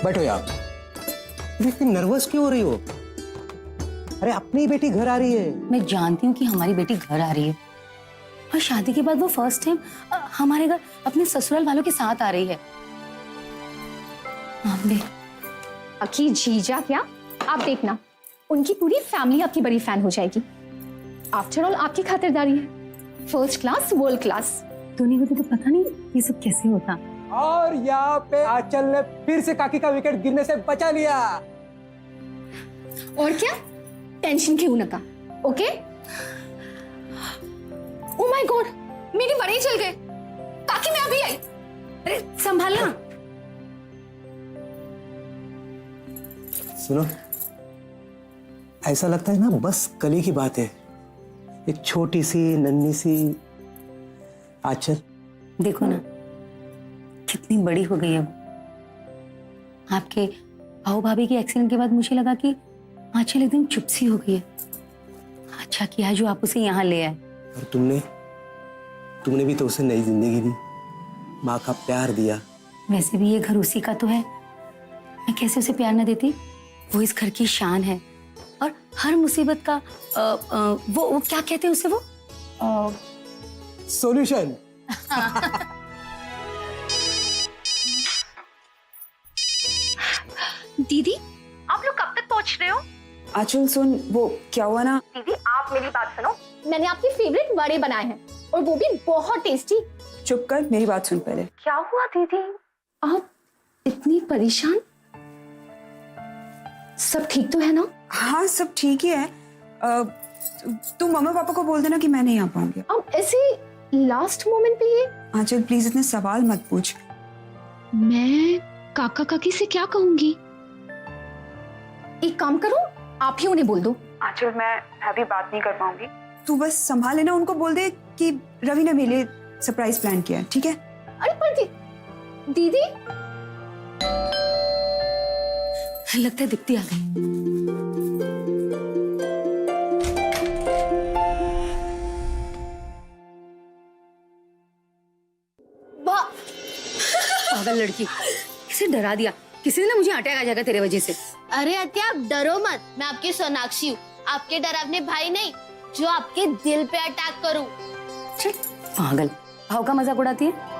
बैठो यार। तुम इतनी नर्वस क्यों हो रही हो? अरे अपनी बेटी घर आ रही है। मैं जानती हूँ कि हमारी बेटी घर आ रही है और शादी के बाद वो फर्स्ट टाइम हमारे घर अपने ससुराल वालों के साथ आ रही है। बाकी जीजा क्या, आप देखना उनकी पूरी फैमिली आपकी बड़ी फैन हो जाएगी। आफ्टर ऑल आपकी खातिरदारी है, first class world class. Tony को तो पता नहीं ये सब कैसे होता। और यहाँ पे आंचल ने फिर से काकी का विकेट गिरने से बचा लिया। और क्या, टेंशन क्यों ना का, ओके? ओ माय गॉड, मेरी बड़े चल गए। काकी मैं अभी आई। अरे संभालना। सुनो, ऐसा लगता है ना बस कल ही की बात है। एक छोटी सी नन्ही सी आंचल। देखो ना कितनी बड़ी हो गई है वो। आपके भाऊ भाभी के एक्सीडेंट के बाद मुझे लगा कि आंचल एकदम चुप सी हो गई है। अच्छा किया जो आप उसे यहाँ ले आए। और तुमने भी तो उसे नई जिंदगी दी, माँ का प्यार दिया। वैसे भी ये घर उसी का तो है, मैं कैसे उसे प्यार न देती। वो इस घर की शान है और हर मुसीबत का वो क्या कहते हैं उसे, वो सॉल्यूशन। दीदी आप लोग कब तक पहुंच रहे हो? आंचल सुन, वो क्या हुआ ना। दीदी आप मेरी बात सुनो, मैंने आपके फेवरेट वड़े बनाए हैं और वो भी बहुत टेस्टी। चुप कर, मेरी बात सुन पहले। क्या हुआ दीदी, आप इतनी परेशान? सब ठीक तो है ना? हाँ सब ठीक ही है। तू मम्मी पापा को बोल देना कि मैं नहीं आ पाऊंगी। अब ऐसे लास्ट मोमेंट पे ये? आंचल प्लीज इतने सवाल मत पूछ। मैं काका काकी से क्या कहूंगी? एक काम करो, आप ही उन्हें बोल दो। आंचल मैं अभी बात नहीं कर पाऊंगी, तू बस संभाल लेना। उनको बोल दे कि रवि ने मेरे लिए सरप्राइज प्लान किया है, ठीक है? अरे पर दीदी लगता है दीप्ति आ गई। पागल लड़की, किसे डरा दिया। किसी ने मुझे अटैक आ जाएगा तेरे वजह से। अरे अत्या आप डरो मत, मैं आपकी सोनाक्षी हूँ, आपके डरावने भाई नहीं जो आपके दिल पे अटैक करूं। चल पागल, भाव का मजाक उड़ाती है।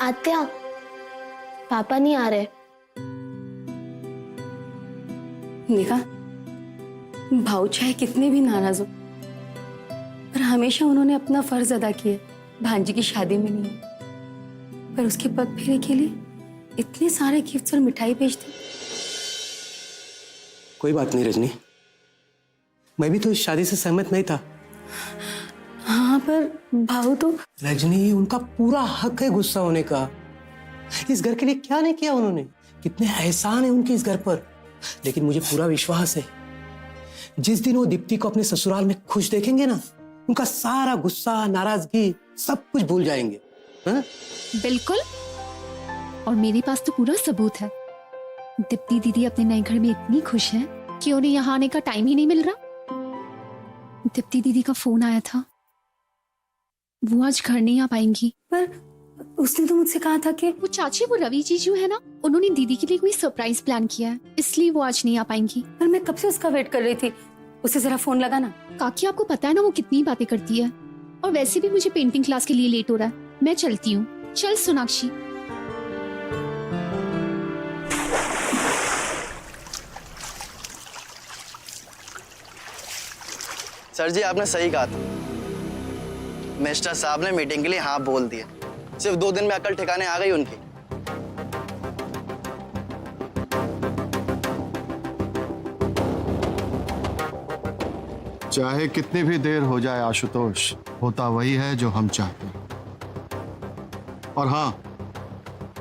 आत्या पापा नहीं आ रहे। देखा, भाव चाहे कितने भी नाराज हो पर हमेशा उन्होंने अपना फर्ज अदा किया। भांजी की शादी में नहीं पर उसके पग फेरे के लिए इतने सारे गिफ्ट्स और मिठाई भेजते। कोई बात नहीं रजनी, मैं भी तो इस शादी से सहमत नहीं था। हाँ पर भाव तो। रजनी, उनका पूरा हक है गुस्सा होने का। इस घर के लिए क्या नहीं किया उन्होंने, कितने एहसान है उनके इस घर पर। लेकिन मुझे पूरा विश्वास है जिस दिन वो दीप्ति को अपने ससुराल में खुश देखेंगे ना, उनका सारा गुस्सा नाराजगी सब कुछ भूल जाएंगे। हाँ? बिल्कुल, और मेरे पास तो पूरा सबूत है। दीप्ति दीदी अपने नए घर में इतनी खुश है कि उन्हें यहाँ आने का टाइम ही नहीं मिल रहा। दीप्ति दीदी का फोन आया था, वो आज घर नहीं आ पाएंगी। पर उसने तो मुझसे कहा था कि वो चाची, वो रवि जीजू है ना, उन्होंने दीदी के लिए कोई सरप्राइज प्लान किया है, इसलिए वो आज नहीं आ पाएंगी। पर मैं कब से उसका वेट कर रही थी। उसे जरा फोन लगा ना। काकी आपको पता है ना वो कितनी बातें करती है, और वैसे भी मुझे पेंटिंग क्लास के लिए लेट हो रहा है, मैं चलती हूँ। चल सोनाक्षी। सर जी आपने सही कहा था, मिस्टर साहब ने मीटिंग के लिए हाँ बोल दिया। सिर्फ 2 दिन में अकल ठिकाने आ गई उनकी। चाहे कितनी भी देर हो जाए आशुतोष, होता वही है जो हम चाहते हैं। और हाँ,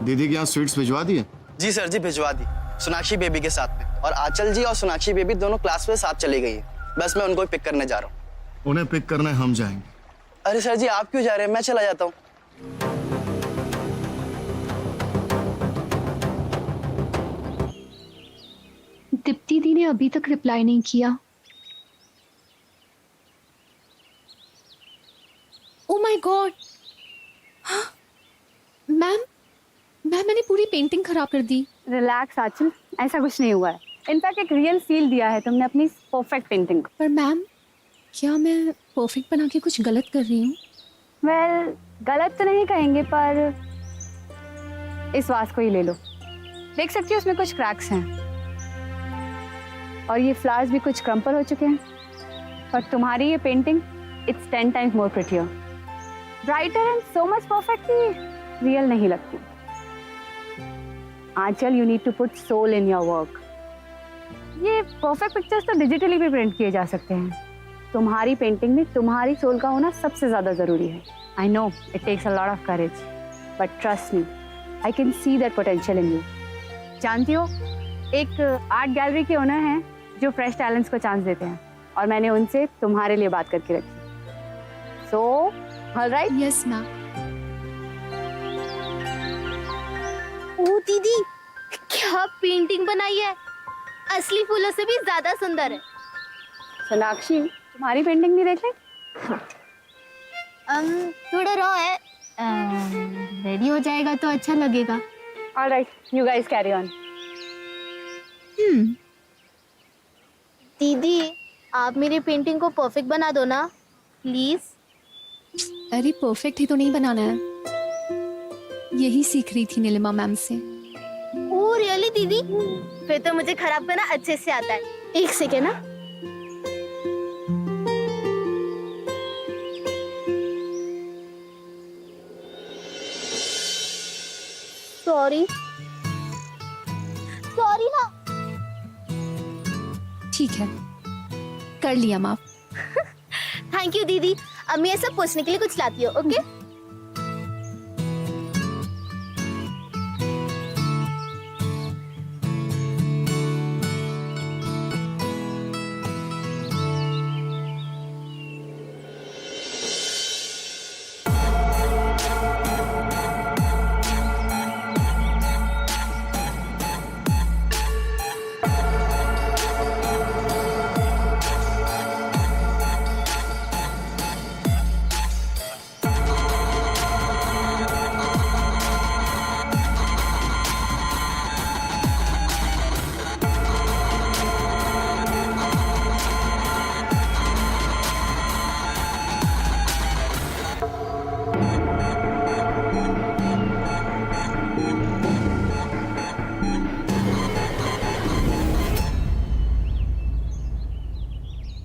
दीदी के यहाँ स्वीट्स भिजवा दिए? जी सर जी भिजवा दी, सोनाक्षी बेबी के साथ में। और आंचल जी और सोनाक्षी बेबी दोनों क्लास में साथ चली गई है। बस मैं उनको पिक करने जा रहा हूँ। उन्हें पिक करने हम जाएंगे। अरे सर जी आप क्यों जा रहे हैं, मैं चला जाता हूँ। दीप्ति दी ने अभी तक रिप्लाई नहीं किया। ओ माय गॉड, मैम मैंने पूरी पेंटिंग खराब कर दी। रिलैक्स आंचल, ऐसा कुछ नहीं हुआ है। इनफैक्ट एक रियल फील दिया है तुमने अपनी परफेक्ट पेंटिंग को। पर मैम, क्या मैं परफेक्ट बना के कुछ गलत कर रही हूँ? वेल, गलत तो नहीं कहेंगे, पर इस वास को ही ले लो। देख सकती हो उसमें कुछ क्रैक्स हैं और ये फ्लावर्स भी कुछ क्रम्पल हो चुके हैं, पर तुम्हारी ये painting it's 10 times more prettier, brighter and so much perfect कि रियल नहीं लगती। Aanchal, you need to put soul in your work. ये परफेक्ट पिक्चर्स तो डिजिटली भी प्रिंट किए जा सकते हैं, तुम्हारी पेंटिंग में तुम्हारी सोल का होना सबसे ज्यादा जरूरी है। I know it takes a lot of courage, but trust me, I can see that potential in you. जानती हो, एक आर्ट गैलरी के ओनर हैं जो फ्रेश टैलेंट्स को चांस देते हैं, और मैंने उनसे तुम्हारे लिए बात करके रखी। So alright. Yes ma'am. ओ दीदी, क्या पेंटिंग बनाई है, असली फूलों से भी ज्यादा सुंदर है। सोनाक्षी, तुम्हारी पेंटिंग भी देख लें। थोड़ा रॉ है, रेडी हो जाएगा तो अच्छा लगेगा। Alright, you guys carry on. दीदी, आप मेरी पेंटिंग को परफेक्ट बना दो ना, प्लीज। अरे परफेक्ट ही तो नहीं बनाना है, यही सीख रही थी नीलिमा मैम से। ओ रियली दीदी, फिर तो मुझे खराब करना अच्छे से आता है। एक सेकेंड ना। सॉरी ना। ठीक है, कर लिया माफ। थैंक यू दीदी। अब मैं ये सब पूछने के लिए कुछ लाती हूँ, ओके?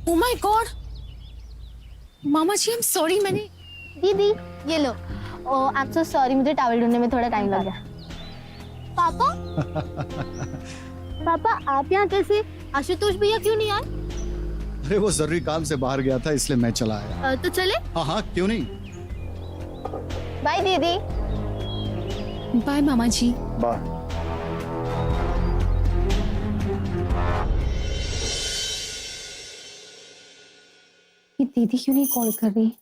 ओ माय गॉड, मामा जी, आई एम सॉरी। मैंने दीदी ये लो। Oh I am so sorry, मुझे टॉवल ढूंढने में थोड़ा टाइम लग गया। पापा पापा, आप यहाँ कैसे? आशुतोष भैया क्यों नहीं आए? अरे वो जरूरी काम से बाहर गया था, इसलिए मैं चला आया। तो चले। हाँ हाँ, क्यों नहीं। बाय दीदी। बाय मामा जी। बाय। ये दीदी क्यों नहीं कॉल कर रही?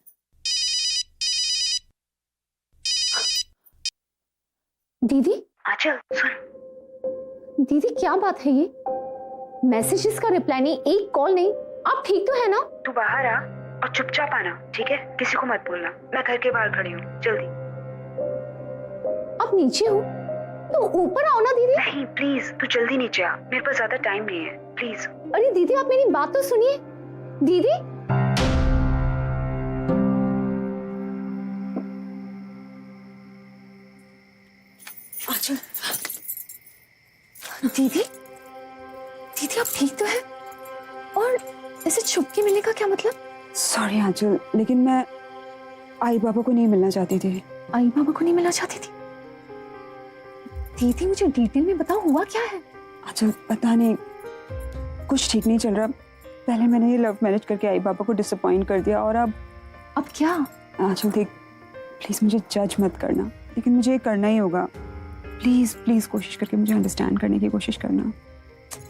दीदी, आंचल सुन, दीदी क्या बात है ये? मैसेजेस का रिप्लाई नहीं, एक कॉल नहीं। आप ठीक तो है ना? तू बाहर आ और चुपचाप आना, ठीक है? किसी को मत बोलना, मैं घर के बाहर खड़ी हूँ, जल्दी। आप नीचे हो तो ऊपर आओ ना दीदी। नहीं प्लीज, तू जल्दी नीचे आ, मेरे पास ज्यादा टाइम नहीं है, प्लीज। अरे दीदी, आप मेरी बात तो सुनिए। दीदी, आंचल, दीदी, दीदी आप ठीक तो है? और ऐसे छुप के मिलने का क्या मतलब? सॉरी आंचल, लेकिन मैं आई बाबा को नहीं मिलना चाहती थी। आई बाबा को नहीं मिलना चाहती थी? दीदी मुझे डिटेल में बताओ, हुआ क्या है? आंचल पता नहीं, कुछ ठीक नहीं चल रहा। पहले मैंने ये लव मैरिज करके आई बाबा को डिसअपॉइंट कर दिया, और अब क्या? आंचल देख, प्लीज मुझे जज मत करना, लेकिन मुझे ये करना ही होगा। प्लीज प्लीज कोशिश करके मुझे अंडरस्टैंड करने की कोशिश करना।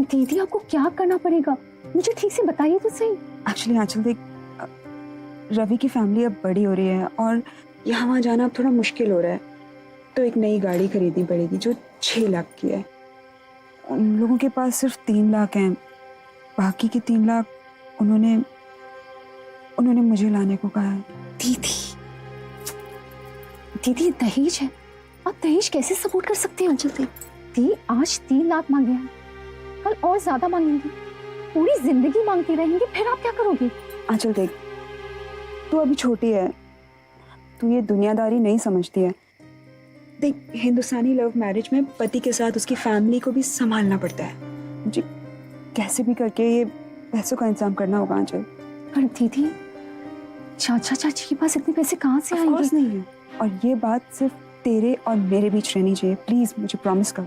दीदी आपको क्या करना पड़ेगा, मुझे ठीक से बताइए तो सही। एक्चुअली आंचल देख, रवि की फैमिली अब बड़ी हो रही है और यहाँ वहाँ जाना अब थोड़ा मुश्किल हो रहा है, तो एक नई गाड़ी खरीदनी पड़ेगी जो 6 लाख की है। उन लोगों के पास सिर्फ 3 लाख हैं, बाकी के 3 लाख उन्होंने मुझे लाने को कहा है। दीदी दीदी दहेज है, आप दहेज कैसे सपोर्ट कर सकते हैं अंचल दी? आज 3 लाख मांगे हैं, कल और ज्यादा मांगेंगे, पूरी जिंदगी मांगते रहेंगे, फिर आप क्या करोगे? आंचल देख, तू अभी छोटी है, तू ये दुनियादारी नहीं समझती है। देख, हिंदुस्तानी लव मैरिज में पति के साथ उसकी फैमिली को भी संभालना पड़ता है। मुझे कैसे भी करके ये पैसों का इंतजाम करना होगा आंचल। पर दीदी, चाचा चाची के पास इतने पैसे कहाँ से Of course आएंगे? नहीं है, और ये बात सिर्फ तेरे और मेरे बीच रहनी चाहिए। प्लीज मुझे प्रॉमिस कर।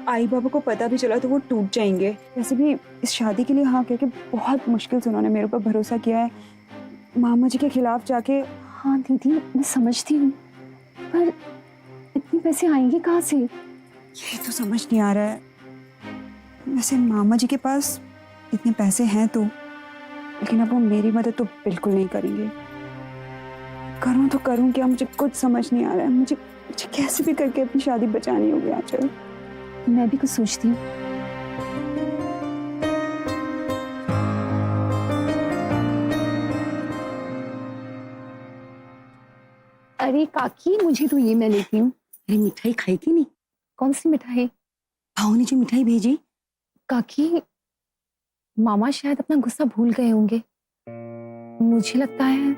आई बाबा को पता भी चला तो वो टूट जाएंगे। वैसे भी इस शादी के लिए हाँ कह के बहुत मुश्किल से उन्होंने मेरे ऊपर भरोसा किया है। मामा जी के खिलाफ जाके। हाँ दीदी, मैं समझती हूँ, पर इतने पैसे आएंगे कहाँ से? ये तो समझ नहीं आ रहा है। वैसे मामा जी के पास इतने पैसे हैं तो, लेकिन अब वो मेरी मदद तो बिल्कुल नहीं करेंगे। करूं तो करूं क्या, मुझे कुछ समझ नहीं आ रहा है। मुझे कैसे भी करके अपनी शादी बचानी होगी आंचल। मैं भी कुछ सोचती हूँ। अरे काकी, मुझे तो ये मैं लेती हूँ। अरे मिठाई खाई थी नहीं? कौन सी मिठाई? भाव ने जो मिठाई भेजी। काकी, मामा शायद अपना गुस्सा भूल गए होंगे। मुझे लगता है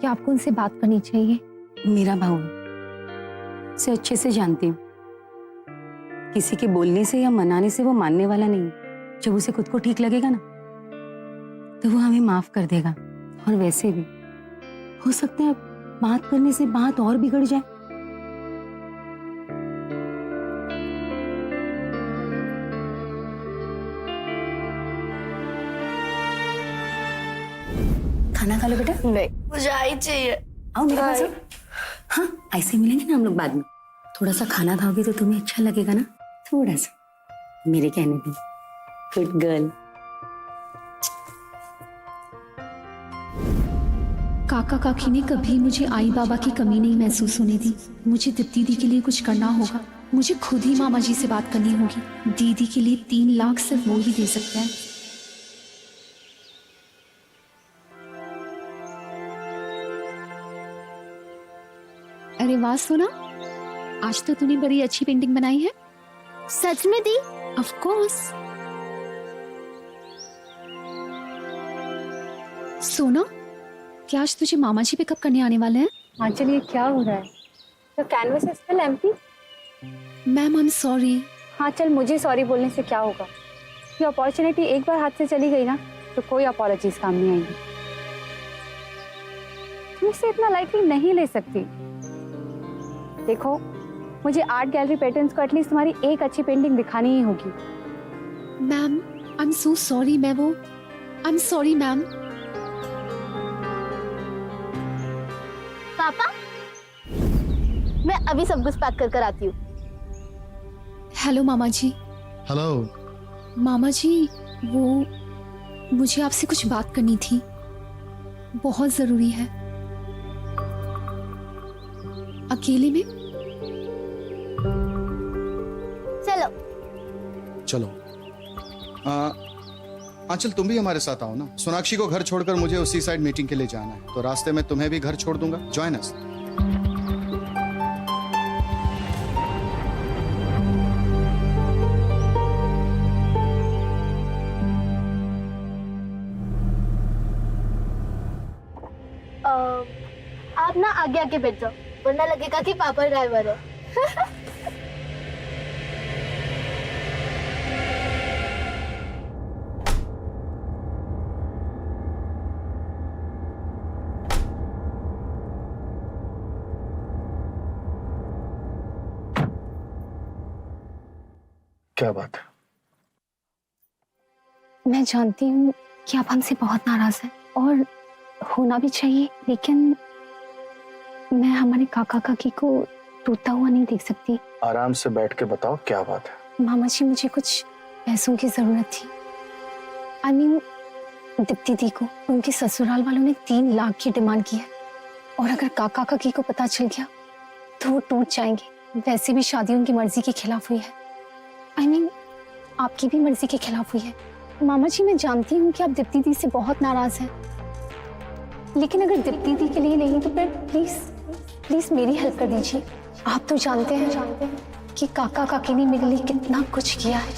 कि आपको उनसे बात करनी चाहिए। मेरा भाव से अच्छे से जानती हूँ, किसी के बोलने से या मनाने से वो मानने वाला नहीं। जब उसे खुद को ठीक लगेगा ना, तो वो हमें माफ कर देगा। और वैसे भी हो सकता है बात करने से बात और बिगड़ जाए। खाना खा लो बेटा। नहीं, मुझे आई चाहिए। आओ मेरे पास आओ। हाँ, ऐसे मिलेंगे ना हम लोग बाद में। थोड़ा सा खाना खाओगे तो तुम्हें अच्छा लगेगा ना, थोड़ा सा, मेरे कहने पे। Good girl. काका काकी ने कभी मुझे आई बाबा की कमी नहीं महसूस होने दी। मुझे दीदी के लिए कुछ करना होगा। मुझे खुद ही मामा जी से बात करनी होगी। दीदी के लिए 3 लाख सिर्फ वो ही दे सकते हैं। अरे वाह सोना, आज तो तूने बड़ी अच्छी पेंटिंग बनाई है। सच में दी? Of course. सोना, क्या आज तुझे मामा जी पिकअप करने आने वाले हैं? हाँ चलिए, क्या हो रहा है? तो canvas is still empty. Ma'am I am sorry. हाँ चल, मुझे सॉरी बोलने से क्या होगा? ये अपॉर्चुनिटी एक बार हाथ से चली गई ना, तो कोई अपॉलॉजीज काम नहीं आएंगी। तुम इसे इतना लाइटली नहीं ले सकती। देखो, मुझे आर्ट गैलरी पैटर्न्स को एटलीस्ट तुम्हारी एक अच्छी पेंटिंग दिखानी ही होगी। Ma'am I am so sorry. I am sorry ma'am. पापा, मैं अभी सब कुछ पैक कर आती हूँ। हेलो मामा जी। हेलो। मामा जी, वो मुझे आपसे कुछ बात करनी थी, बहुत जरूरी है। अकेले में? चलो। चलो। आंचल, तुम भी हमारे साथ आओ ना। सोनाक्षी को घर छोड़कर मुझे उसी साइड मीटिंग के लिए जाना है, तो रास्ते में तुम्हें भी घर छोड़ दूंगा। Join us. आप ना आगे आके बैठ जाओ, वरना लगेगा कि पापा ड्राइवर है। क्या बात है? मैं जानती हूँ कि आप हमसे बहुत नाराज हैं, और होना भी चाहिए, लेकिन मैं हमारे काका काकी को टूटता हुआ नहीं देख सकती। आराम से बैठ के बताओ, क्या बात है? मामा जी, मुझे कुछ पैसों की जरूरत थी। आई मीन, दीप्ति दी को उनके ससुराल वालों ने 3 लाख की डिमांड की है, और अगर काका काकी को पता चल गया तो वो टूट जाएंगे। वैसे भी शादी उनकी मर्जी के खिलाफ हुई है। आई मीन, आपकी भी मर्जी के खिलाफ हुई है। मामा जी, मैं जानती हूँ कि आप दीप्ति दी से बहुत नाराज हैं, लेकिन अगर दीप्ति दी के लिए नहीं तो फिर प्लीज प्लीज मेरी हेल्प कर दीजिए। आप तो जानते हैं कि काका काकी ने मेरे लिए कितना कुछ किया है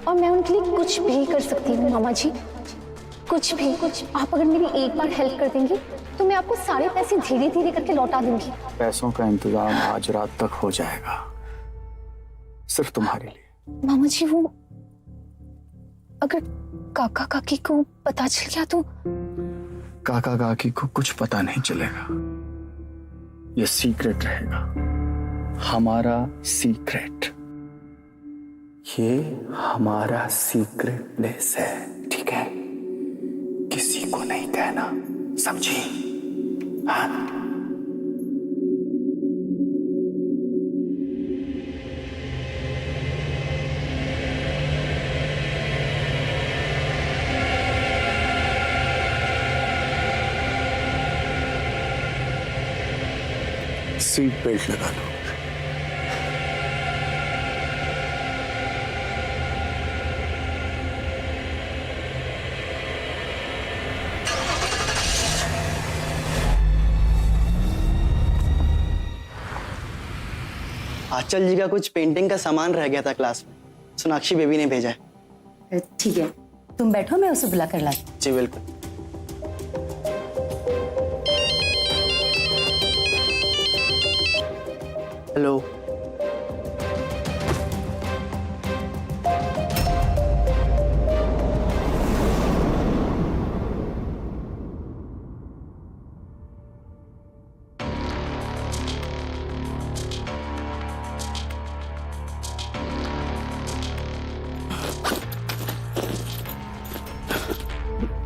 और मैं उनके लिए कुछ भी कर सकती हूँ मामा जी, कुछ भी। आप अगर मेरी एक बार हेल्प कर देंगी तो मैं आपको सारे पैसे धीरे धीरे करके लौटा दूंगी। पैसों का इंतजाम आज रात तक हो जाएगा, सिर्फ तुम्हारे लिए। मामा जी, वो अगर काका काकी को पता चल गया तो? काका काकी को कुछ पता नहीं चलेगा, ये सीक्रेट रहेगा, हमारा सीक्रेट। ये हमारा सीक्रेट प्लेस है, ठीक है? किसी को नहीं कहना, समझी? हाँ। सीट बेल्ट लगा लो। आंचल जी का कुछ पेंटिंग का सामान रह गया था क्लास में, सोनाक्षी बेबी ने भेजा है। ठीक है, तुम बैठो, मैं उसे बुला कर लाती हूँ। जी बिल्कुल। हेलो।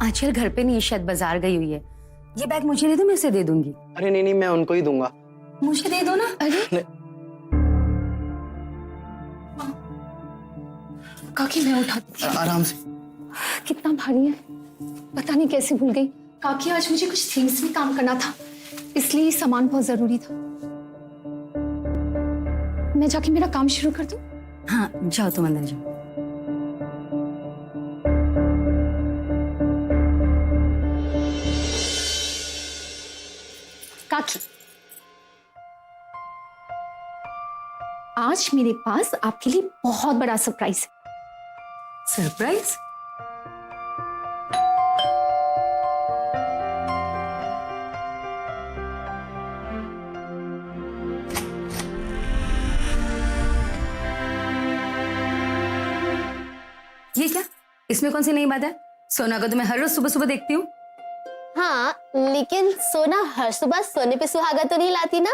आंचल घर पे नहीं है, शायद बाजार गई हुई है। ये बैग मुझे दे दो, मैं उसे दे दूंगी। अरे नहीं नहीं, मैं उनको ही दूंगा। मुझे दे दो ना। अरे काकी, मैं उठाती हूँ। आराम से। कितना भारी है, पता नहीं कैसे भूल गई। काकी, आज मुझे कुछ थीम्स में काम करना था, इसलिए सामान बहुत जरूरी था। मैं जाके मेरा काम शुरू कर दूं? हाँ जाओ, तुम अंदर जाओ। काकी, आज मेरे पास आपके लिए बहुत बड़ा सरप्राइज है। सरप्राइज? ये क्या? इसमें कौन सी नई बात है? सोना को तो मैं हर रोज सुबह सुबह देखती हूँ। हाँ, लेकिन सोना हर सुबह सोने पे सुहागा तो नहीं लाती ना।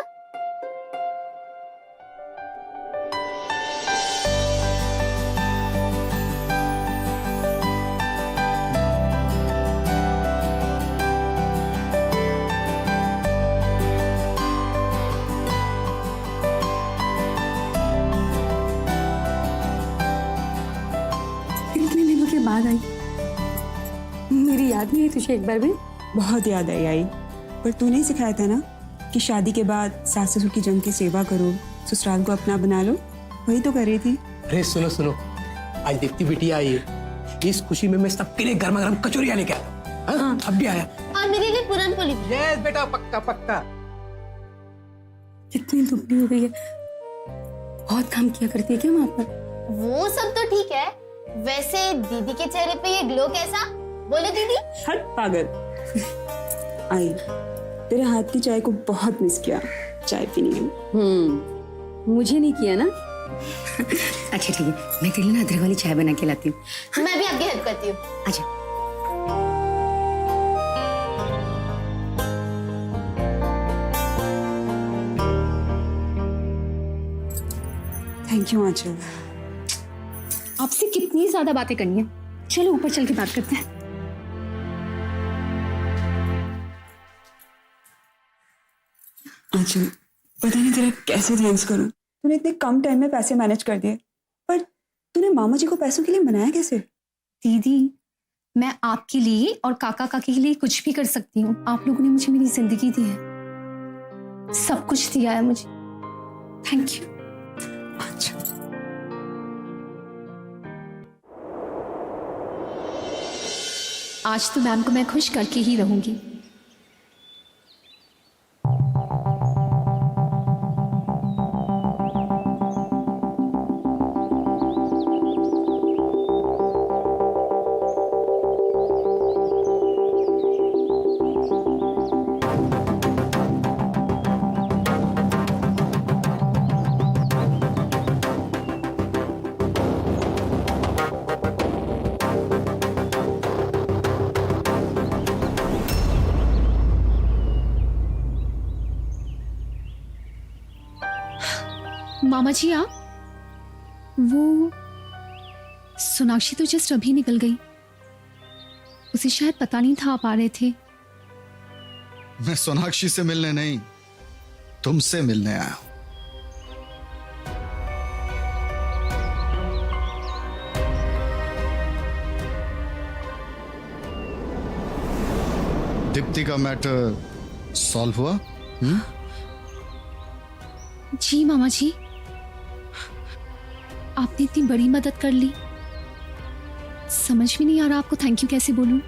इतने दिनों के बाद आई, मेरी याद नहीं है तुझे एक बार भी? बहुत याद आई, पर तूने सिखाया था ना कि शादी के बाद सास ससुर की जम की सेवा करो, ससुराल को अपना बना लो, वही तो कर रही थी। अरे सुनो सुनो, आज दीप्ति बिटिया आई है, इस खुशी में मैं सबके लिए गर्मा गर्म कचौरियां लेके आया। हाँ, अब भी आया। और मेरे लिए पूरन पोली। यस बेटा, पक्का पक्का। कितनी दुबली हो गई है, बहुत काम किया करती है क्या वहां पर? वो सब तो ठीक है, वैसे दीदी के चेहरे पे ये ग्लो कैसा? बोलो दीदी। हट पागल। आई, तेरे हाथ की चाय को बहुत मिस किया, चाय पीनी है। मुझे नहीं किया ना। अच्छा ठीक है, मैं तेरे लिए ना अदरक वाली चाय बना के लाती हूँ। मैं भी आपकी हेल्प करती हूँ। अच्छा। थैंक यू आंचल। आपसे कितनी ज्यादा बातें करनी है, चलो ऊपर चल के बात करते हैं। आंचल, पता नहीं तेरा कैसे थैंक्स करूं। तूने इतने कम टाइम में पैसे मैनेज कर दिए, पर तूने मामा जी को पैसों के लिए मनाया कैसे? दीदी, मैं आपके लिए और काका काकी के लिए कुछ भी कर सकती हूँ। आप लोगों ने मुझे मेरी जिंदगी दी है, सब कुछ दिया है मुझे। Thank you. अच्छा, आज तो मैम को मैं खुश करके ही रहूंगी। मामा जी आप, वो सोनाक्षी तो जस्ट अभी निकल गई, उसे शायद पता नहीं था आप आ रहे थे। मैं सोनाक्षी से मिलने नहीं, तुमसे मिलने आया हूं। दीप्ति का मैटर सॉल्व हुआ? जी मामा जी, आपने इतनी बड़ी मदद कर ली, समझ में नहीं आ रहा आपको थैंक यू कैसे बोलूं।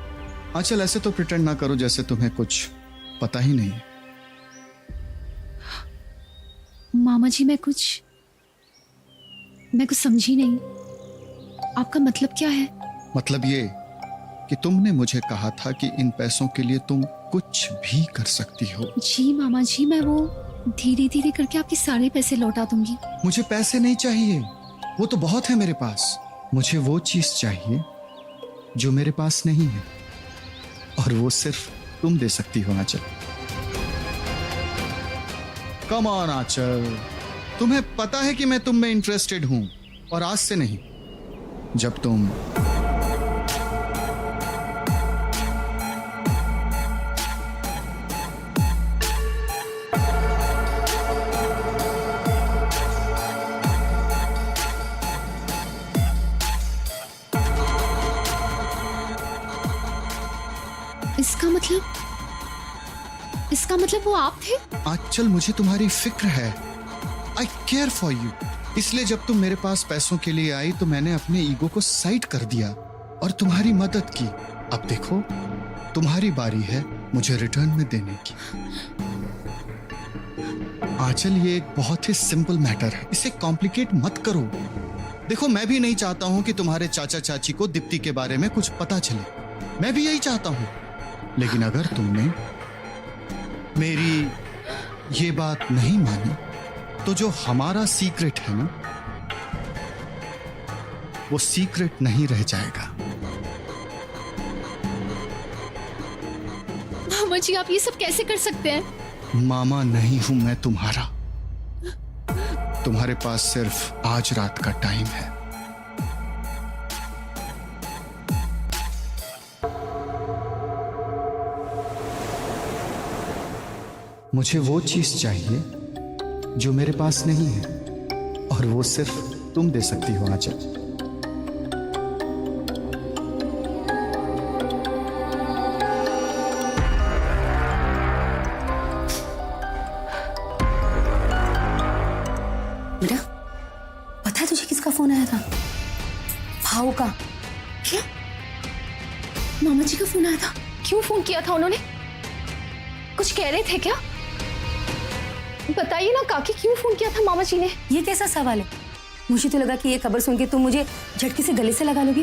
आंचल, ऐसे तो प्रिटेंड ना करो जैसे तुम्हें कुछ पता ही नहीं है। मामा जी मैं कुछ समझी नहीं, आपका मतलब क्या है? मतलब ये कि तुमने मुझे कहा था कि इन पैसों के लिए तुम कुछ भी कर सकती हो। जी मामा जी, मैं वो धीरे धीरे करके आपके सारे पैसे लौटा दूंगी। मुझे पैसे नहीं चाहिए, वो तो बहुत है मेरे पास। मुझे वो चीज चाहिए जो मेरे पास नहीं है, और वो सिर्फ तुम दे सकती हो आंचल। कम ऑन आंचल, तुम्हें पता है कि मैं तुम में इंटरेस्टेड हूं, और आज से नहीं, जब तुम इसका मतलब वो आप थे? आंचल, मुझे तुम्हारी फिक्र है। आई केयर फॉर यू। इसलिए जब तुम मेरे पास पैसों के लिए आई तो मैंने अपने ईगो को साइड कर दिया और तुम्हारी मदद की। अब देखो, तुम्हारी बारी है मुझे रिटर्न में देने की। आंचल, ये एक बहुत ही सिंपल मैटर है, इसे कॉम्प्लिकेट मत करो। देखो, मैं भी नहीं चाहता हूं कि तुम्हारे चाचा चाची को दीप्ति के बारे में कुछ पता चले, मैं भी यही चाहता हूं। लेकिन अगर तुमने मेरी ये बात नहीं मानी तो जो हमारा सीक्रेट है ना, वो सीक्रेट नहीं रह जाएगा। मामा जी, आप ये सब कैसे कर सकते हैं? मामा नहीं हूं मैं तुम्हारा। तुम्हारे पास सिर्फ आज रात का टाइम है। मुझे वो चीज चाहिए जो मेरे पास नहीं है, और वो सिर्फ तुम दे सकती हो आंचल। बेटा, पता है तुझे किसका फोन आया था? भाऊ का। क्या? मामा जी का फोन आया था? क्यों फोन किया था उन्होंने? कुछ कह रहे थे क्या? बताइए ना काकी, क्यों फोन किया था मामा जी ने? ये कैसा सवाल है? मुझे तो लगा कि ये खबर सुन के तुम मुझे झटके से गले से लगा लोगी।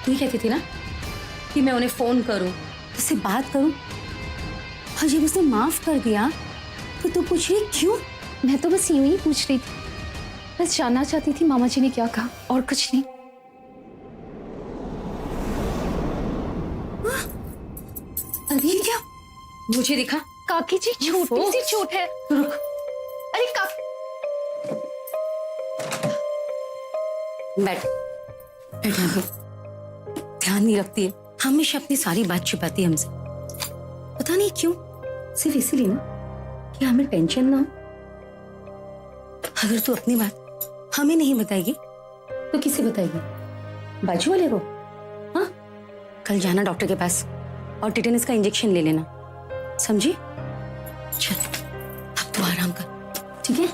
तू ही कहती थी ना कि मैं उन्हें फोन करूं, उससे बात करूं, और जब उसने माफ कर दिया तो तू पूछ रही क्यों? मैं तो बस यूं ही पूछ रही थी, बस जानना चाहती थी मामा जी ने क्या कहा, और कुछ नहीं। अरे क्या? मुझे दिखा। काकी जी, छोटी सी चोट है। रुक। अरे काकी, बैठ बैठ यहाँ पे। ध्यान नहीं रखती है, हमेशा अपनी सारी बात छुपाती है हमसे। पता नहीं क्यों, सिर्फ इसीलिए ना कि हमें टेंशन ना हो। अगर तू अपनी बात हमें नहीं बताएगी तो किसे बताएगी? बाजू वाले को? हाँ, कल जाना डॉक्टर के पास और टिटेनस का इंजेक्शन ले लेना, समझी? चल, अब तू आराम कर, ठीक है?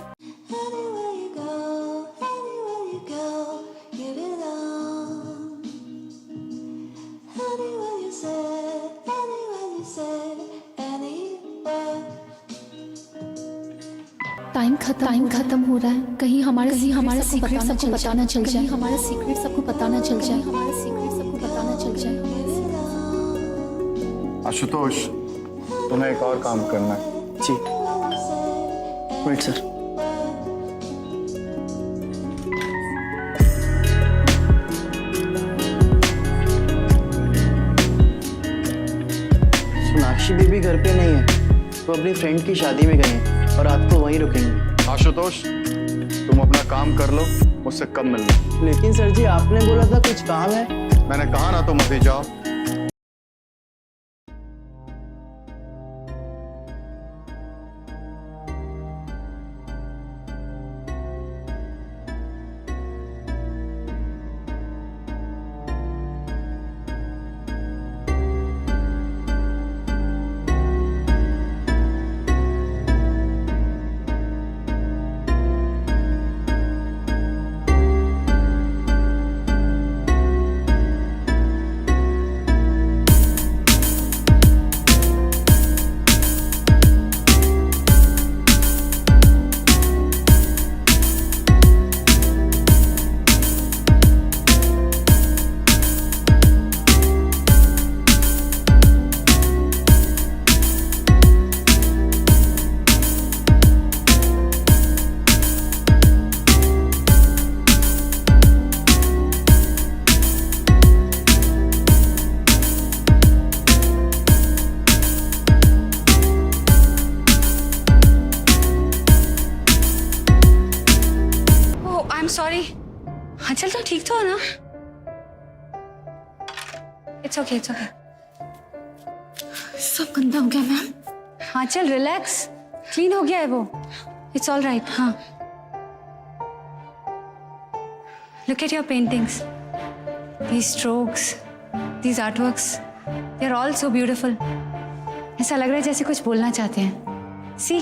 टाइम खत्म हो रहा है। कहीं हमारे सीक्रेट सबको पता ना चल जाए। हमारा सीक्रेट सबको पता ना चल जाए। हमारा सीक्रेट सबको पता ना चल जाए। आशुतोष, तुम्हें एक और काम करना है। जी, वेट सर। सोनाक्षी बेबी घर पे नहीं है, वो अपनी फ्रेंड की शादी में गई हैं और रात को वहीं रुकेंगे। आशुतोष, तुम अपना काम कर लो, मुझसे कम मिलना। लेकिन सर जी आपने बोला था कुछ काम है। मैंने कहा ना तुम अभी जाओ। सॉरी। हाँ चल, तुम ठीक तो हो ना? It's okay, it's okay. सब गंदा हो गया मैम। हाँ चल, रिलैक्स, क्लीन हो गया है वो। It's all right. हाँ, look at your paintings, these strokes, these artworks, they are all so beautiful. ऐसा लग रहा है जैसे कुछ बोलना चाहते हैं। See,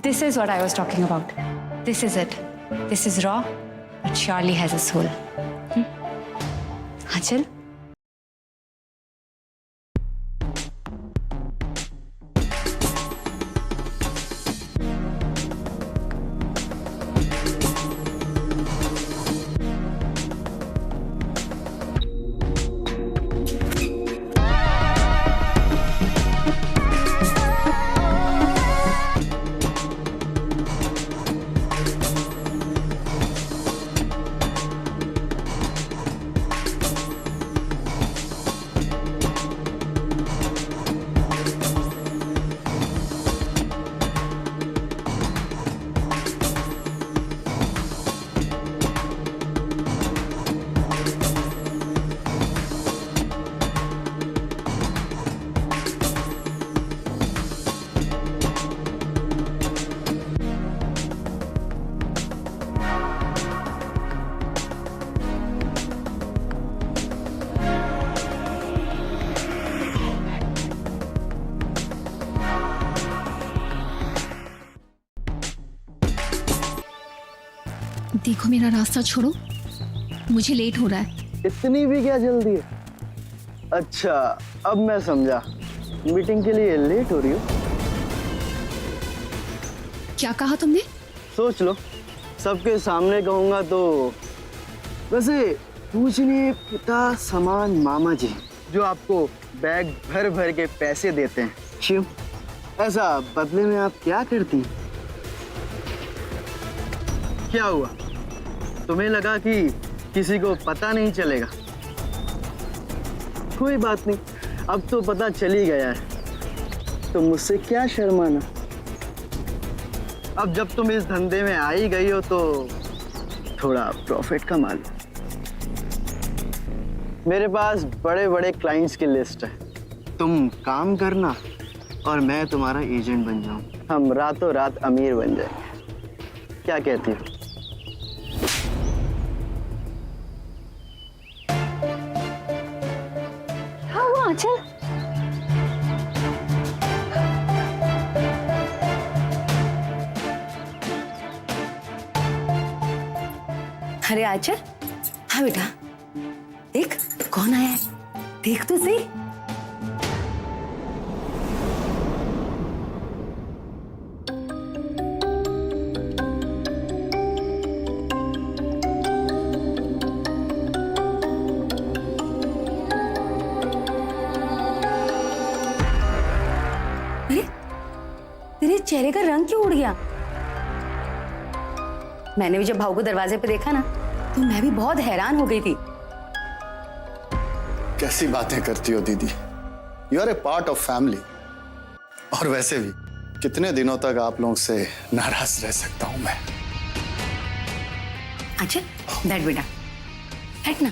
this is what I was talking about. This is it. This is raw, but Charlie has a soul. हाँ चल। देखो मेरा रास्ता छोड़ो, मुझे लेट हो रहा है। इतनी भी क्या जल्दी है? अच्छा अब मैं समझा, मीटिंग के लिए लेट हो रही हो। क्या कहा तुमने? सोच लो, सबके सामने कहूंगा तो। वैसे पूजनीय पिता समान मामा जी जो आपको बैग भर भर के पैसे देते हैं, क्यों? ऐसा बदले में आप क्या करती? क्या हुआ, तुम्हें लगा कि किसी को पता नहीं चलेगा? कोई बात नहीं, अब तो पता चल ही गया है, तो मुझसे क्या शर्माना। अब जब तुम इस धंधे में आ ही गई हो तो थोड़ा प्रॉफिट कमा लो। मेरे पास बड़े बड़े क्लाइंट्स की लिस्ट है, तुम काम करना और मैं तुम्हारा एजेंट बन जाऊं, हम रातों रात अमीर बन जाएंगे। क्या कहती हो? क्या हुआ आंचल? अरे आंचल, हाँ बेटा, देख कौन आया है, देख तो सही। अरे तेरे चेहरे का रंग क्यों उड़ गया? मैंने भी जब भाऊ को दरवाजे पे देखा ना तो मैं भी बहुत हैरान हो गई थी। कैसी बातें करती हो दीदी, you are a part of family. और वैसे भी कितने दिनों तक आप लोगों से नाराज रह सकता हूं मैं। आंचल बैठ बेटा, बैठ ना।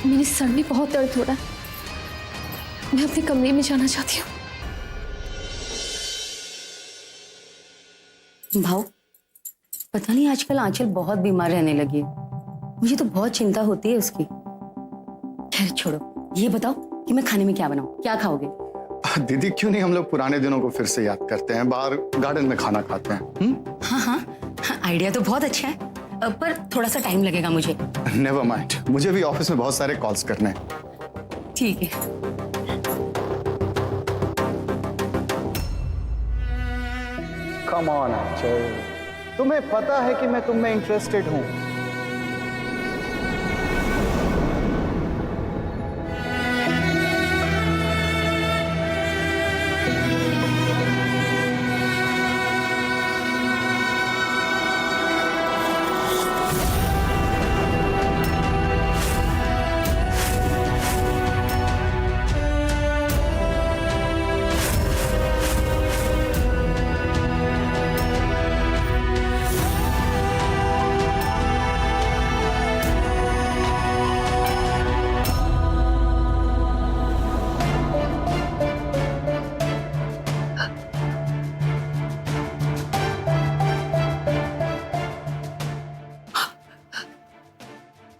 मेरे सर में बहुत दर्द हो रहा है, मैं अपने कमरे में जाना चाहती हूँ। भाव, पता नहीं आजकल आंचल बहुत बीमार रहने लगी है। मुझे तो बहुत चिंता होती है उसकी। खैर छोड़ो, ये बताओ कि मैं खाने में क्या बनाऊं, क्या खाओगे? दीदी क्यों नहीं हम लोग पुराने दिनों को फिर से याद करते हैं, बाहर गार्डन में खाना खाते हैं? हाँ हाँ, आइडिया तो बहुत अच्छा है, पर थोड़ा सा टाइम लगेगा मुझे। नेवर माइंड, मुझे भी ऑफिस में बहुत सारे कॉल्स करने हैं। ठीक है। कम ऑन आंचल, तुम्हें पता है कि मैं तुम में इंटरेस्टेड हूं।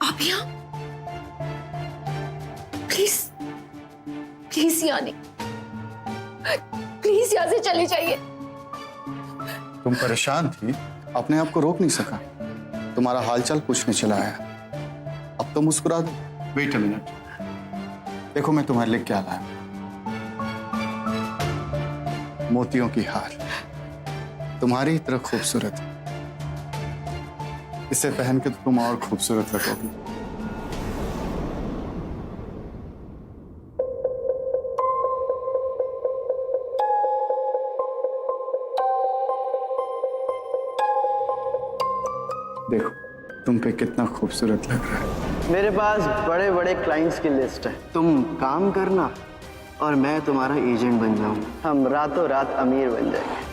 आप यहाँ? प्लीज प्लीज यहाँ नहीं, प्लीज यहाँ से चले जाइए। तुम परेशान थी, अपने आप को रोक नहीं सका, तुम्हारा हालचाल पूछने चला आया। अब तो मुस्कुरा दो। वेट अ मिनट, देखो मैं तुम्हारे लिए क्या लाया। मोतियों की हार, तुम्हारी तरह खूबसूरत। इसे पहन के तो तुम और खूबसूरत लगोगी। देखो तुम पे कितना खूबसूरत लग रहा है। मेरे पास बड़े बड़े क्लाइंट्स की लिस्ट है, तुम काम करना और मैं तुम्हारा एजेंट बन जाऊंगा। हम रातों रात अमीर बन जाएंगे।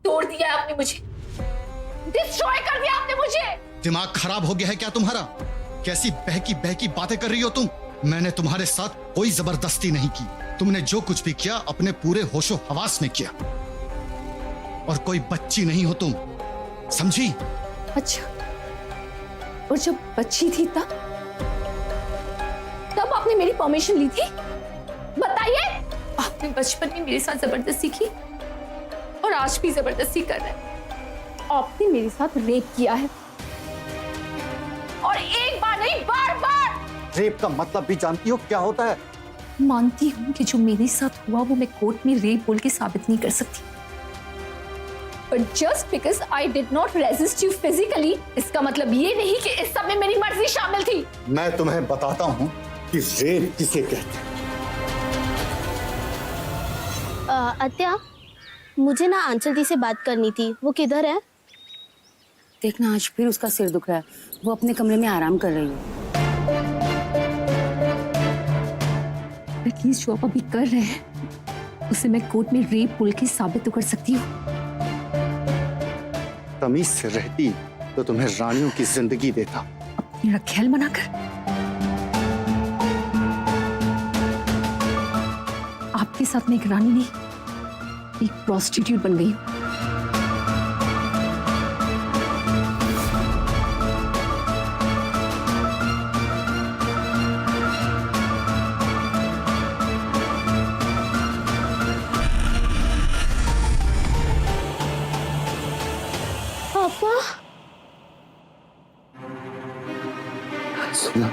तोड़ दिया आपने मुझे, डिस्ट्रॉय कर दिया आपने मुझे। दिमाग खराब हो गया है क्या तुम्हारा? कैसी बहकी बहकी बातें कर रही हो तुम? मैंने तुम्हारे साथ कोई जबरदस्ती नहीं की। तुमने जो कुछ भी किया अपने पूरे होशो हवास में किया, और कोई बच्ची नहीं हो तुम, समझी? अच्छा, और जब बच्ची थी तब आपने मेरी परमिशन ली थी? बताइए। आपने बचपन में मेरे साथ जबरदस्ती की और आज भी जबरदस्ती कर रहे हैं। आपने मेरे साथ रेप किया है, और एक बार नहीं, बार बार। रेप का मतलब भी जानती हो क्या होता है? मानती हूं कि जो मेरे साथ हुआ वो मैं कोर्ट में रेप बोल के साबित नहीं कर सकती, But just because I did not resist you physically, इसका मतलब ये नहीं कि इस सब में मेरी मर्जी शामिल थी। मैं तुम्हें बताता हूँ कि रेप किसे कहते हैं। अत्या, मुझे ना आंचल दी से बात करनी थी, वो किधर है? देखना आज फिर उसका सिर दुख रहा है, वो अपने कमरे में आराम कर रही है। एटलीस्ट जो आप अभी कर रहे हैं उसे मैं कोर्ट में रेप बोल के साबित तो कर सकती हूँ। तमीज से रहती तो तुम्हें रानियों की जिंदगी देता। अपनी रखेल बनाकर आपके साथ मैं एक रानी नहीं, एक प्रोस्टिट्यूट बन गई हूँ। पापा, सुना?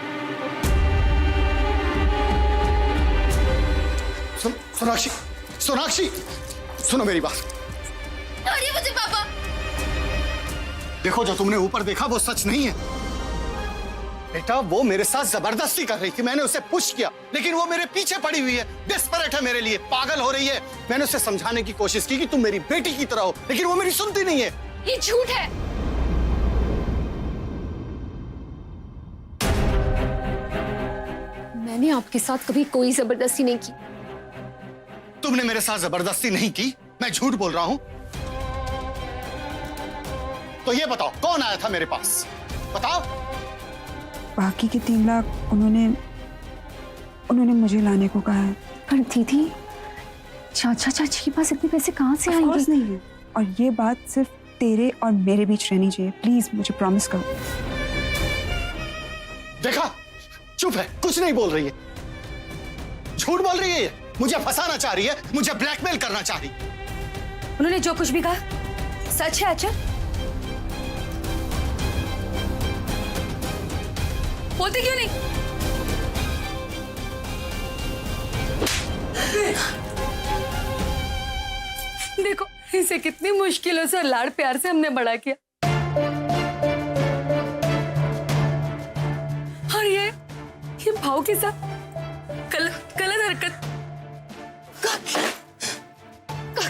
सोनाक्षी, सोनाक्षी, सुनो मेरी बात। छोड़िए मुझे पापा। देखो जो तुमने ऊपर देखा वो सच नहीं है। बेटा वो मेरे साथ जबरदस्ती कर रही थी, मैंने उसे पुश किया, लेकिन वो मेरे पीछे पड़ी हुई है, डेस्परेट है मेरे लिए, पागल हो रही है। मैंने उसे समझाने की कोशिश की कि तुम मेरी बेटी की तरह हो, लेकिन वो मेरी सुनती नहीं है। ये झूठ है। मैंने आपके साथ कभी कोई जबरदस्ती नहीं की। तुमने मेरे साथ जबरदस्ती नहीं की, मैं झूठ बोल रहा हूं? तो ये बताओ कौन आया था मेरे पास, बताओ। बाकी के 3 लाख उन्होंने मुझे लाने को कहा है। पर दीदी, चाचा चाची के पास इतने पैसे कहाँ से Of course आएंगे? नहीं है, और ये बात सिर्फ तेरे और मेरे बीच रहनी चाहिए। प्लीज मुझे प्रॉमिस करो। देखा, चुप है, कुछ नहीं बोल रही है, झूठ बोल रही है ये, मुझे फंसाना चाह रही है, मुझे ब्लैकमेल करना चाह रही है। उन्होंने जो कुछ भी कहा सच है। अच्छा, बोलते क्यों नहीं? देखो, इसे कितनी मुश्किलों से और लाड़ प्यार से हमने बड़ा किया, और ये भाव के साथ गलत हरकत। काकी,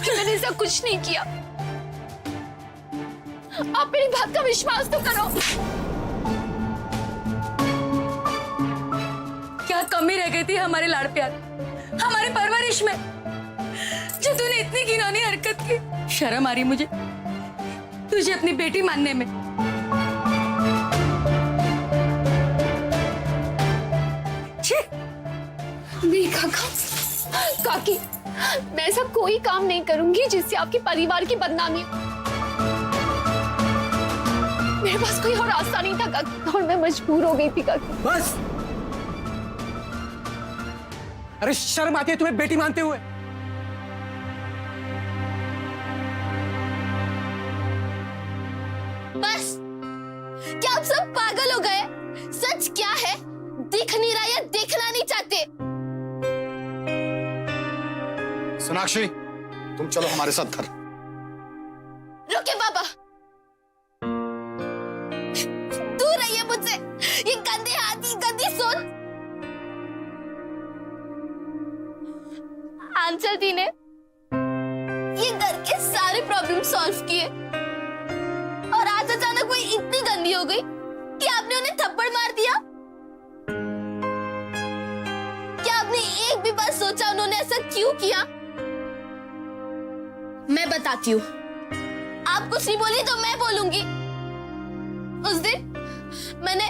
मैंने ऐसा कुछ नहीं किया। आप मेरी बात का विश्वास तो करो। क्या कमी रह गई थी हमारे लाड़ प्यार, हमारे परवरिश में, जो तूने इतनी घिनौनी हरकत की? शर्म आ रही मुझे तुझे अपनी बेटी मानने में। छी! नहीं काकी, मैं ऐसा कोई काम नहीं करूंगी जिससे आपके परिवार की बदनामी हो। मेरे पास कोई और रास्ता नहीं था काकी, और मैं मजबूर हो गई थी काकी। बस, अरे शर्म आती है तुम्हें बेटी मानते हुए? बस, क्या आप सब पागल हो गए? सच क्या है दिख नहीं रहा या देखना नहीं चाहते? सोनाक्षी, तुम चलो हमारे साथ घर। रुके बाबा, दूर रहिए मुझसे, ये गंदे हाथ, ये गंदी सोच। आंचल दी ने ये घर के सारे प्रॉब्लम सॉल्व किए, और आज अचानक कोई इतनी गंदी हो गई कि आपने उन्हें थप्पड़ मार दिया। क्या आपने एक भी बार सोचा उन्होंने ऐसा क्यों किया? मैं बताती हूँ, आप कुछ नहीं बोली तो मैं बोलूंगी। उस दिन मैंने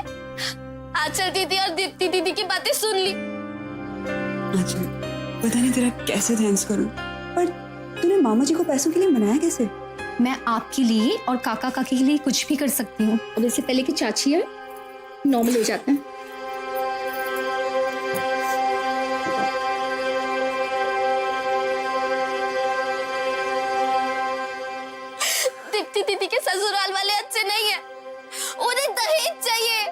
आंचल दीदी और दीप्ति दीदी की बातें सुन ली। आंचल, पता नहीं तेरा कैसे थैंक्स करूं, पर तूने मामा जी को पैसों के लिए मनाया कैसे? मैं आपके लिए और काका काकी के लिए कुछ भी कर सकती हूँ। अब इससे पहले कि चाची है नॉर्मल हो जाते हैं। दीप्ति दीदी के ससुराल वाले अच्छे नहीं है, उन्हें दहेज चाहिए।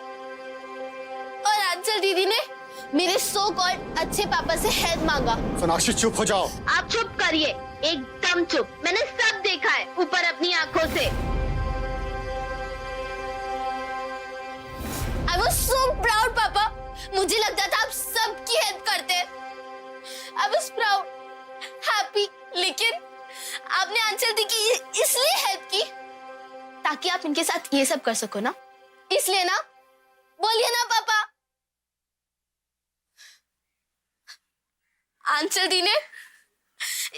और आंचल दीदी ने मेरे सो कॉल्ड अच्छे पापा से हेल्प मांगा। सोनाक्षी चुप हो जाओ। आप चुप करिए, एकदम चुप। मैंने सब देखा है ऊपर अपनी आंखों से। I was so proud, पापा। मुझे लगता था आप सबकी हेल्प करते। I was proud, happy, लेकिन आपने आंचल दी की इसलिए हेल्प की ताकि आप इनके साथ ये सब कर सको ना, इसलिए ना? बोलिए ना पापा। आंचल दी ने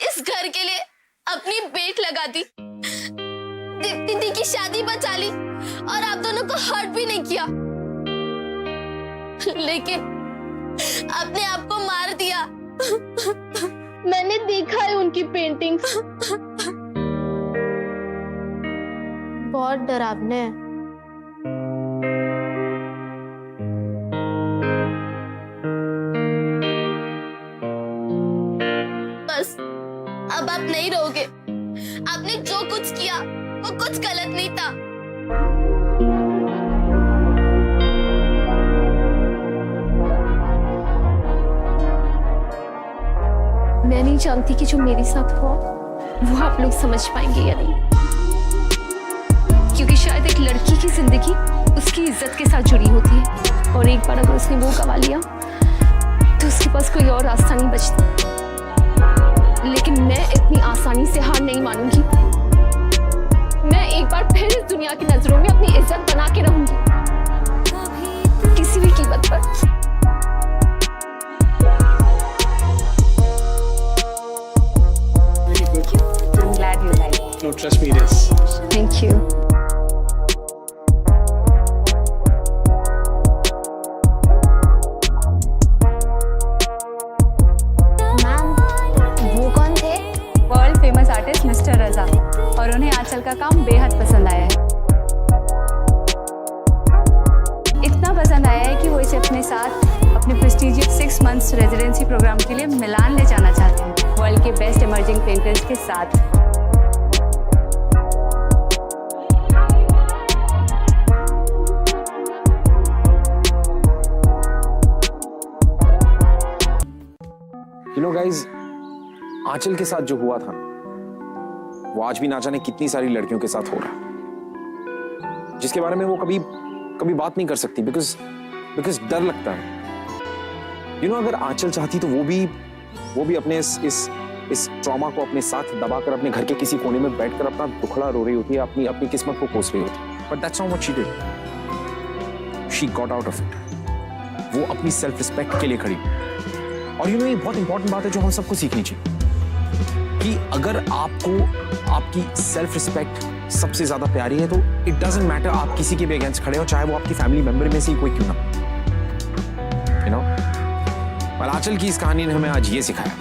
इस घर के लिए अपनी बेट लगा दी, दीप्ति दी की शादी बचा ली, और आप दोनों को हर्ट भी नहीं किया, लेकिन अपने आप को मार दिया। मैंने देखा है उनकी पेंटिंग्स, बहुत डरावने हैं। बस अब आप नहीं रहोगे। आपने जो कुछ किया वो कुछ गलत नहीं था। मैं नहीं जानती कि जो मेरे साथ हुआ वो आप लोग समझ पाएंगे या नहीं, क्योंकि शायद एक लड़की की जिंदगी उसकी इज्जत के साथ जुड़ी होती है, और और एक बार अगर उसने वो गवा लिया तो उसके पास कोई और रास्ता नहीं बचता। लेकिन मैं इतनी आसानी से हार नहीं मानूंगी। मैं एक बार फिर इस दुनिया की नजरों में अपनी इज्जत बना के रहूंगी, किसी भी कीमत पर। I'm glad you like it. No, trust me, it is. Thank you. Ma'am, वो कौन थे? वर्ल्ड फेमस आर्टिस्ट मिस्टर रजा, और उन्हें आंचल का काम बेहद पसंद आया है। इतना पसंद आया है कि वो इसे अपने साथ अपने प्रेस्टिजियस 6 months रेजिडेंसी प्रोग्राम के लिए मिलान ले जाना चाहते हैं, वर्ल्ड के बेस्ट इमर्जिंग पेंटर्स के साथ। You know guys, आंचल के साथ जो हुआ था वो आज भी ना जाने कितनी सारी लड़कियों के साथ हो रहा है, जिसके बारे में वो कभी कभी बात नहीं कर सकती बिकॉज डर लगता है। You know, अगर आंचल चाहती तो वो भी अपने इस ट्रॉमा को अपने साथ दबाकर अपने घर के किसी कोने में बैठकर अपना दुखड़ा रो रही होती है, अपनी किस्मत को कोस रही होती। But that's not what she did. She got out of it. वो अपनी सेल्फ रिस्पेक्ट के लिए खड़ी। और ये बहुत इंपॉर्टेंट बात है जो हम सबको सीखनी चाहिए कि अगर आपको आपकी सेल्फ रिस्पेक्ट सबसे ज्यादा प्यारी है तो इट डजंट मैटर आप किसी के भी अगेंस्ट खड़े हो, चाहे वो आपकी फैमिली मेंबर में से ही कोई क्यों ना। यू नो, पर आंचल की इस कहानी ने हमें आज ये सिखाया